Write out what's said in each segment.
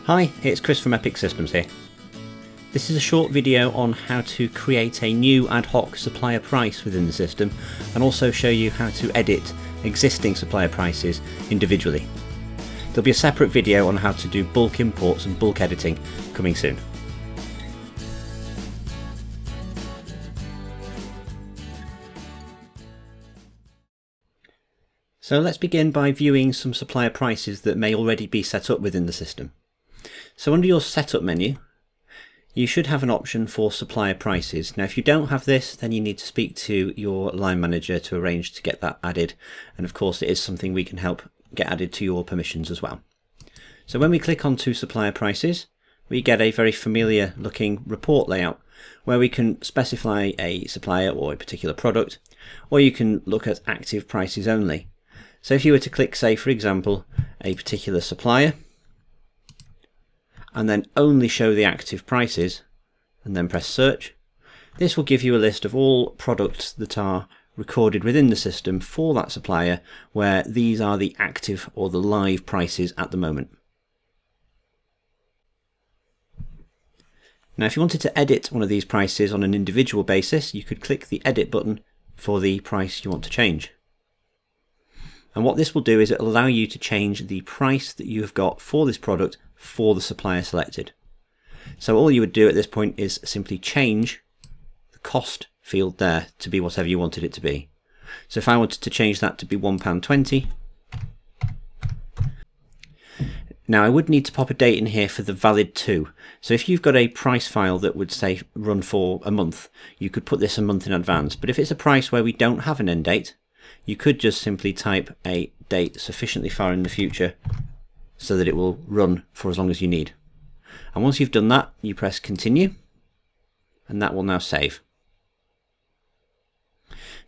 Hi, it's Chris from Epic Systems here. This is a short video on how to create a new ad hoc supplier price within the system and also show you how to edit existing supplier prices individually. There'll be a separate video on how to do bulk imports and bulk editing coming soon. So let's begin by viewing some supplier prices that may already be set up within the system. So under your setup menu, you should have an option for supplier prices. Now if you don't have this, then you need to speak to your line manager to arrange to get that added, and of course it is something we can help get added to your permissions as well. So when we click onto supplier prices, we get a very familiar looking report layout where we can specify a supplier or a particular product, or you can look at active prices only. So if you were to click, say for example, a particular supplier and then only show the active prices and then press search, this will give you a list of all products that are recorded within the system for that supplier where these are the active or the live prices at the moment. Now if you wanted to edit one of these prices on an individual basis, you could click the edit button for the price you want to change. And what this will do is it will allow you to change the price that you have got for this product for the supplier selected. So all you would do at this point is simply change the cost field there to be whatever you wanted it to be. So if I wanted to change that to be £1.20, now I would need to pop a date in here for the valid to. So if you've got a price file that would say run for a month, you could put this a month in advance. But if it's a price where we don't have an end date, you could just simply type a date sufficiently far in the future so that it will run for as long as you need. And once you've done that, you press continue and that will now save.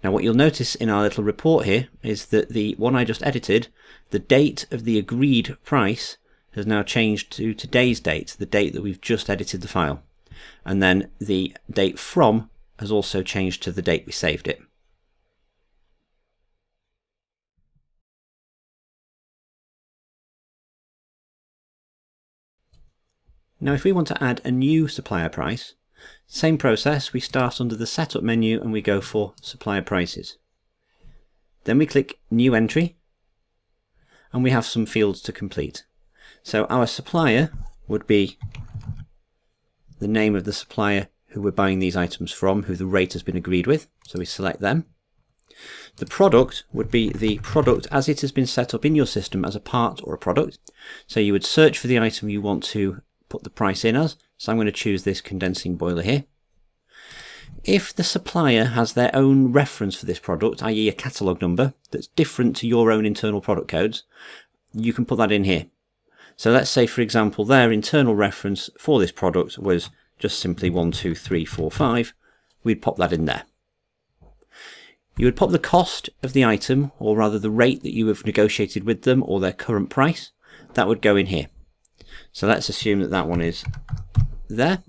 Now what you'll notice in our little report here is that the one I just edited, the date of the agreed price has now changed to today's date, the date that we've just edited the file. And then the date from has also changed to the date we saved it. Now if we want to add a new supplier price, same process, we start under the setup menu and we go for supplier prices. Then we click new entry and we have some fields to complete. So our supplier would be the name of the supplier who we're buying these items from, who the rate has been agreed with, so we select them. The product would be the product as it has been set up in your system as a part or a product. So you would search for the item you want to put the price in as, so I'm going to choose this condensing boiler here. If the supplier has their own reference for this product, i.e. a catalogue number that's different to your own internal product codes, you can put that in here. So let's say for example their internal reference for this product was just simply 12345, we'd pop that in there. You would pop the cost of the item, or rather the rate that you have negotiated with them, or their current price, that would go in here. So let's assume that that one is there.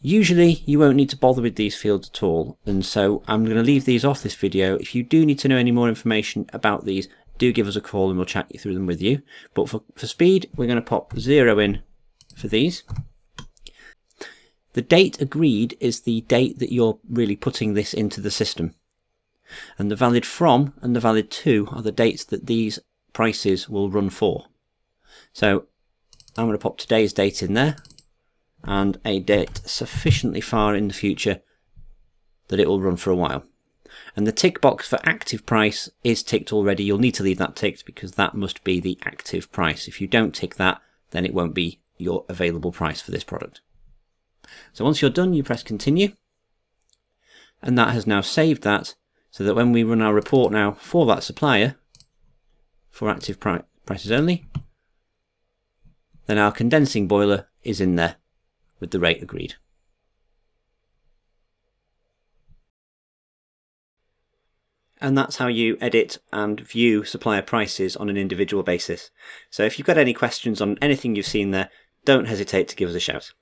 Usually you won't need to bother with these fields at all, and so I'm going to leave these off this video. If you do need to know any more information about these, do give us a call and we'll chat you through them with you. But for speed, we're going to pop 0 in for these. The date agreed is the date that you're really putting this into the system. And the valid from and the valid to are the dates that these prices will run for. So I'm going to pop today's date in there and a date sufficiently far in the future that it will run for a while. And the tick box for active price is ticked already. You'll need to leave that ticked because that must be the active price. If you don't tick that, then it won't be your available price for this product. So once you're done, you press continue, and that has now saved that so that when we run our report now for that supplier, for active prices only, then our condensing boiler is in there with the rate agreed. And that's how you edit and view supplier prices on an individual basis. So if you've got any questions on anything you've seen there, don't hesitate to give us a shout.